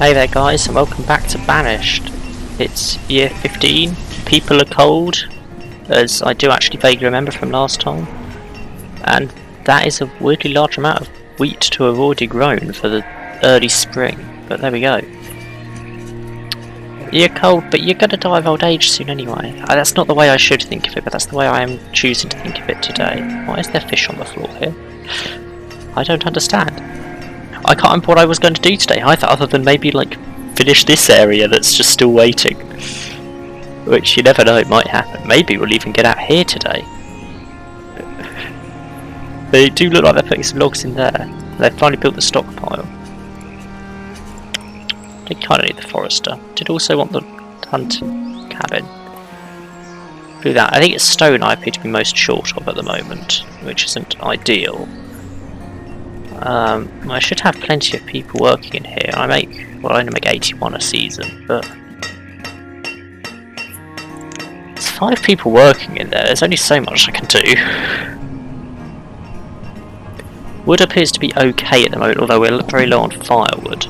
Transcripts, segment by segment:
Hey there guys, and welcome back to Banished. It's year 15, people are cold, as I do actually vaguely remember from last time, and that is a weirdly large amount of wheat to have already grown for the early spring, but there we go. You're cold, but you're gonna die of old age soon anyway. That's not the way I should think of it, but that's the way I am choosing to think of it today. Why is there fish on the floor here? I don't understand. I can't remember what I was going to do today either, other than maybe like finish this area that's just still waiting. Which you never know, it might happen. Maybe we'll even get out here today. They do look like they're putting some logs in there. They've finally built the stockpile. They kind of need the forester. Did also want the hunting cabin. Do that. I think it's stone I appear to be most short of at the moment, which isn't ideal. I should have plenty of people working in here. I only make 81 a season, but there's 5 people working in there. There's only so much I can do. Wood appears to be okay at the moment, although we're very low on firewood.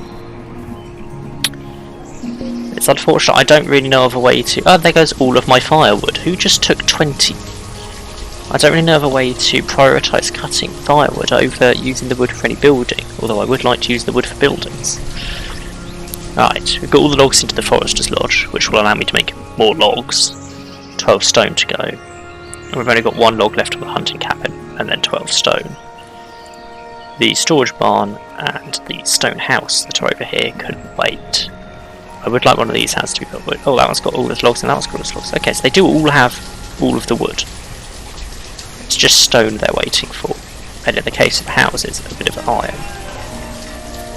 It's unfortunate, I don't really know of a way to... Oh, there goes all of my firewood. Who just took 20? I don't really know of a way to prioritise cutting firewood over using the wood for any building, although I would like to use the wood for buildings. Right, we've got all the logs into the Forester's Lodge, which will allow me to make more logs. 12 stone to go. And we've only got 1 log left on the hunting cabin, and then 12 stone. The storage barn and the stone house that are over here couldn't wait. I would like one of these houses to be built with. Oh, that one's got all the logs and that one's got all the logs. Okay, so they do all have all of the wood. It's just stone they're waiting for, and in the case of houses, a bit of iron.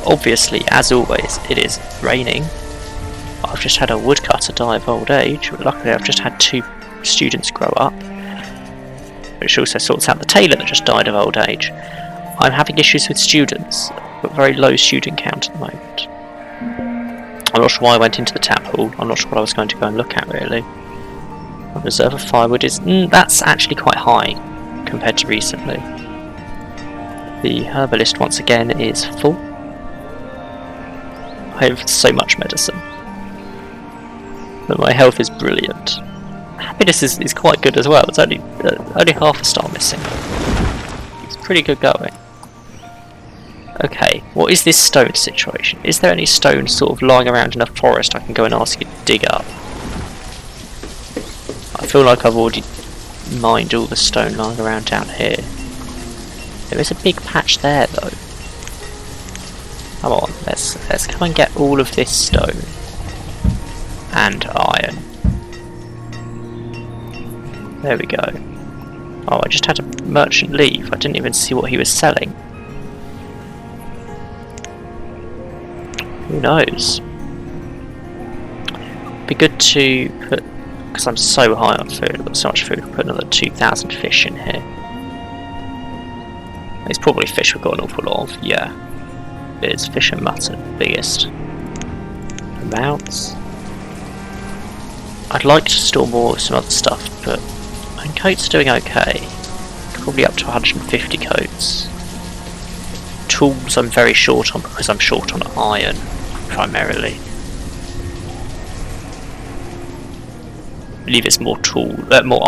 Obviously, as always, it is raining. I've just had a woodcutter die of old age, but luckily I've just had 2 students grow up, which also sorts out the tailor that just died of old age. I'm having issues with students, but very low student count at the moment. I'm not sure why I went into the tap hall. I'm not sure what I was going to go and look at really. Reserve of firewood is... that's actually quite high compared to recently. The herbalist once again is full. I have so much medicine, but my health is brilliant. Happiness is quite good as well. It's only half a star missing. It's pretty good going. Okay, what is this stone situation? Is there any stone sort of lying around in a forest I can go and ask you to dig up? I feel like I've already mined all the stone lying around down here. There is a big patch there though. Come on, let's come and get all of this stone and iron. There we go. Oh, I just had a merchant leave. I didn't even see what he was selling. Who knows? Be good to put, because I'm so high on food, I've got so much food, I'll put another 2,000 fish in here. It's probably fish we've got an awful lot of, yeah. It is fish and mutton, biggest amounts. I'd like to store more of some other stuff, but my coats are doing okay. Probably up to 150 coats. Tools I'm very short on because I'm short on iron, primarily. I believe it's more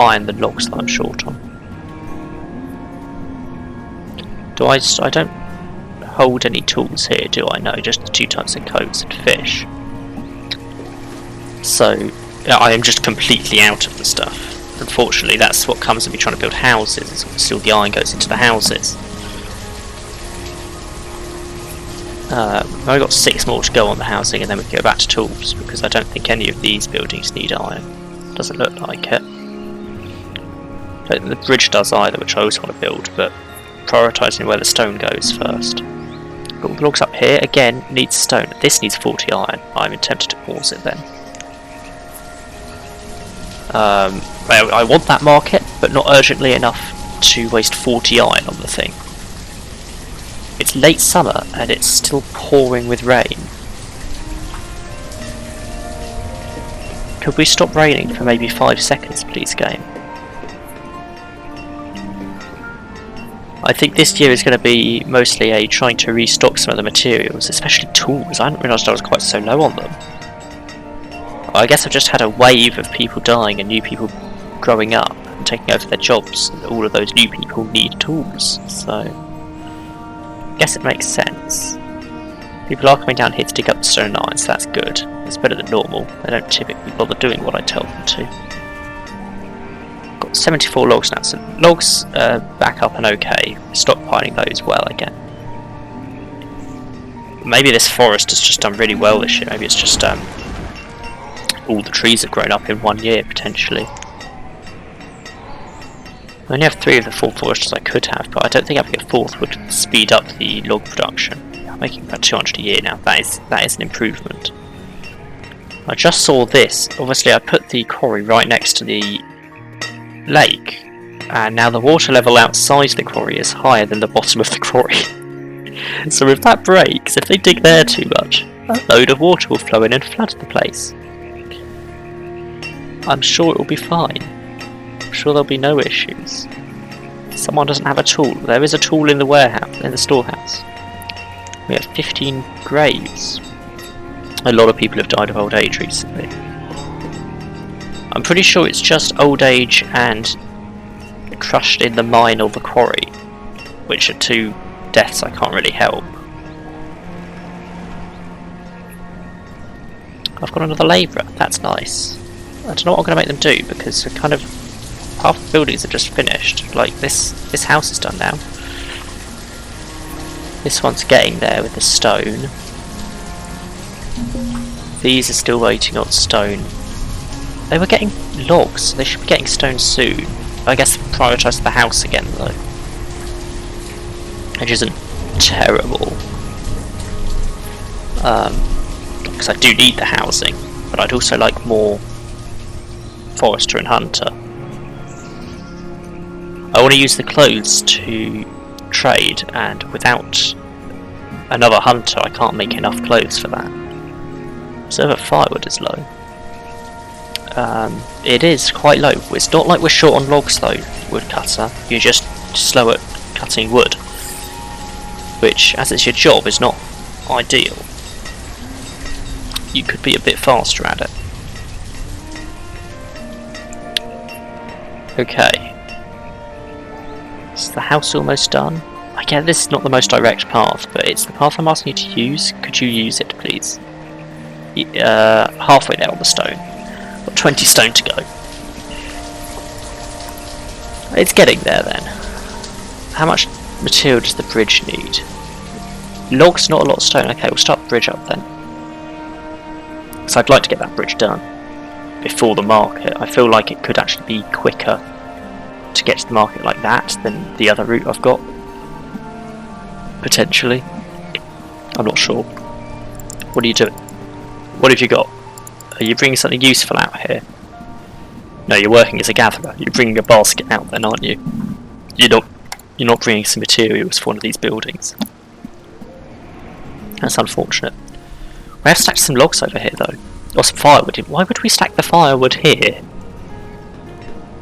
iron than logs that I'm short on. I don't hold any tools here, do I? No, just the 2 types of coats and fish. So yeah, I am just completely out of the stuff. Unfortunately, that's what comes of me trying to build houses. Is obviously all the iron goes into the houses. I've only got 6 more to go on the housing, and then we can go back to tools because I don't think any of these buildings need iron. Doesn't look like it. I don't think the bridge does either, which I also want to build, but prioritising where the stone goes first. Got all the logs up here, again, needs stone. This needs 40 iron. I'm tempted to pause it then. I want that market, but not urgently enough to waste 40 iron on the thing. It's late summer and it's still pouring with rain. Could we stop raining for maybe 5 seconds, please, game? I think this year is going to be mostly a trying to restock some of the materials, especially tools. I hadn't realised I was quite so low on them. I guess I've just had a wave of people dying and new people growing up and taking over their jobs, and all of those new people need tools, so I guess it makes sense. People are coming down here to dig up the stone iron, so that's good. It's better than normal. They don't typically bother doing what I tell them to. Got 74 logs now, so logs back up and okay. Stockpiling those well again. Maybe this forest has just done really well this year. Maybe it's just all the trees have grown up in 1 year, potentially. I only have 3 of the 4 foresters I could have, but I don't think having a 4th would speed up the log production. I'm making about 200 a year now. That is an improvement. I just saw this. Obviously I put the quarry right next to the lake, and now the water level outside the quarry is higher than the bottom of the quarry. So if that breaks, if they dig there too much, a load of water will flow in and flood the place. I'm sure it will be fine. I'm sure there'll be no issues. Someone doesn't have a tool. There is a tool in the warehouse, in the storehouse. We have 15 graves. A lot of people have died of old age recently. I'm pretty sure it's just old age and crushed in the mine or the quarry, which are 2 deaths I can't really help. I've got another labourer. That's nice. I don't know what I'm going to make them do, because they're kind of half the buildings are just finished. Like this house is done now. This one's getting there with the stone. These are still waiting on stone. They were getting logs, so they should be getting stone soon. I guess prioritise the house again though, which isn't terrible. Because I do need the housing, but I'd also like more forester and hunter. I want to use the clothes to trade, and without another hunter I can't make enough clothes for that. So that firewood is low. It is quite low. It's not like we're short on logs though, woodcutter. You're just slow at cutting wood, which, as it's your job, is not ideal. You could be a bit faster at it. Okay. Is the house almost done? I get this is not the most direct path, but it's the path I'm asking you to use. Could you use it, please? Halfway there on the stone. Got 20 stone to go. It's getting there then. How much material does the bridge need? Logs, not a lot of stone. Okay, we'll start the bridge up then. Because I'd like to get that bridge done before the market. I feel like it could actually be quicker to get to the market like that than the other route I've got. Potentially. I'm not sure. What are you doing? What have you got? Are you bringing something useful out here? No, you're working as a gatherer. You're bringing a basket out then, aren't you? You're not bringing some materials for one of these buildings. That's unfortunate. We have stacked some logs over here though. Or some firewood. Why would we stack the firewood here?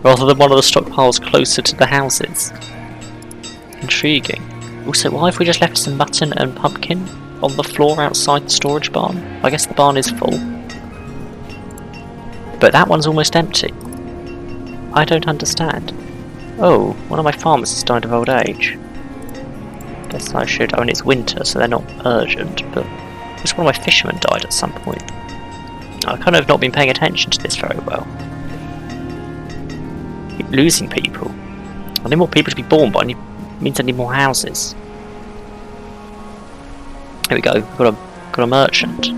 Rather than one of the stockpiles closer to the houses? Intriguing. Also, why have we just left some mutton and pumpkin on the floor outside the storage barn? I guess the barn is full. But that one's almost empty. I don't understand. Oh, one of my farmers has died of old age. Guess I should. I mean, it's winter, so they're not urgent, but just one of my fishermen died at some point. I've kind of not been paying attention to this very well. Keep losing people. I need more people to be born, but it means I need more houses. Here we go. Got a merchant.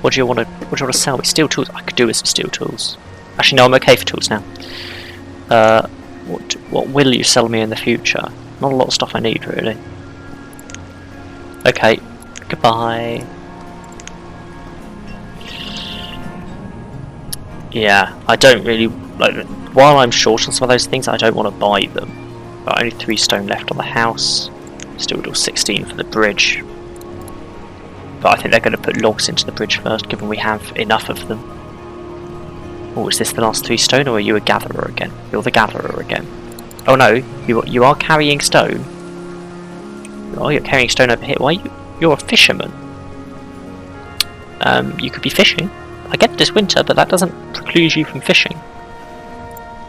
What do you want to sell me? Steel tools. I could do with some steel tools. Actually, no, I'm okay for tools now. What will you sell me in the future? Not a lot of stuff I need really. Okay. Goodbye. Yeah, I don't really like. While I'm short on some of those things, I don't want to buy them. But only 3 stone left on the house. Still do 16 for the bridge. But I think they're going to put logs into the bridge first, given we have enough of them. Oh, is this the last 3 stone, or are you a gatherer again? You're the gatherer again. Oh no, you are carrying stone. Oh, you're carrying stone over here. Why you're a fisherman? You could be fishing. I get this winter, but that doesn't preclude you from fishing.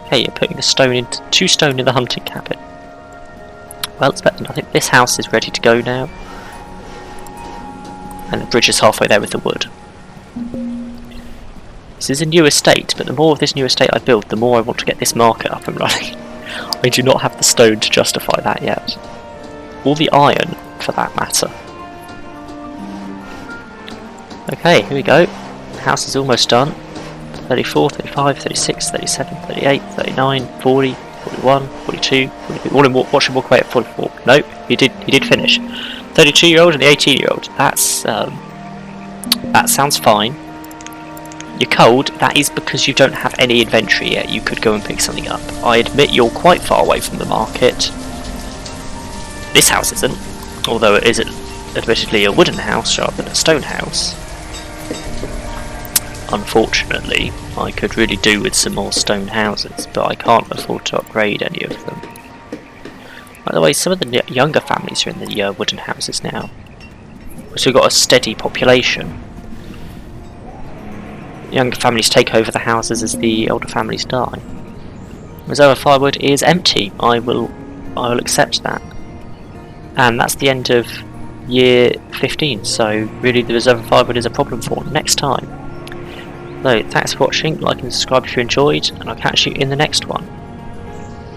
Okay, you're putting the stone into 2 stone in the hunting cabin. Well, it's better than nothing. This house is ready to go now. And the bridge is halfway there with the wood. This is a new estate, but the more of this new estate I build, the more I want to get this market up and running. I do not have the stone to justify that yet. Or the iron, for that matter. Okay, here we go. The house is almost done. 34, 35, 36, 37, 38, 39, 40, 41, 42, 43. All in watch and walk away at 44. No, he did finish. 32-year-old and the 18-year-old. That sounds fine. You're cold. That is because you don't have any inventory yet. You could go and pick something up. I admit you're quite far away from the market. This house isn't, although it is admittedly a wooden house rather than a stone house. Unfortunately, I could really do with some more stone houses, but I can't afford to upgrade any of them. By the way, some of the younger families are in the wooden houses now. So we've got a steady population. Younger families take over the houses as the older families die. Reserve of firewood is empty. I will accept that. And that's the end of year 15, so really the reserve of firewood is a problem for next time. So thanks for watching, like and subscribe if you enjoyed, and I'll catch you in the next one.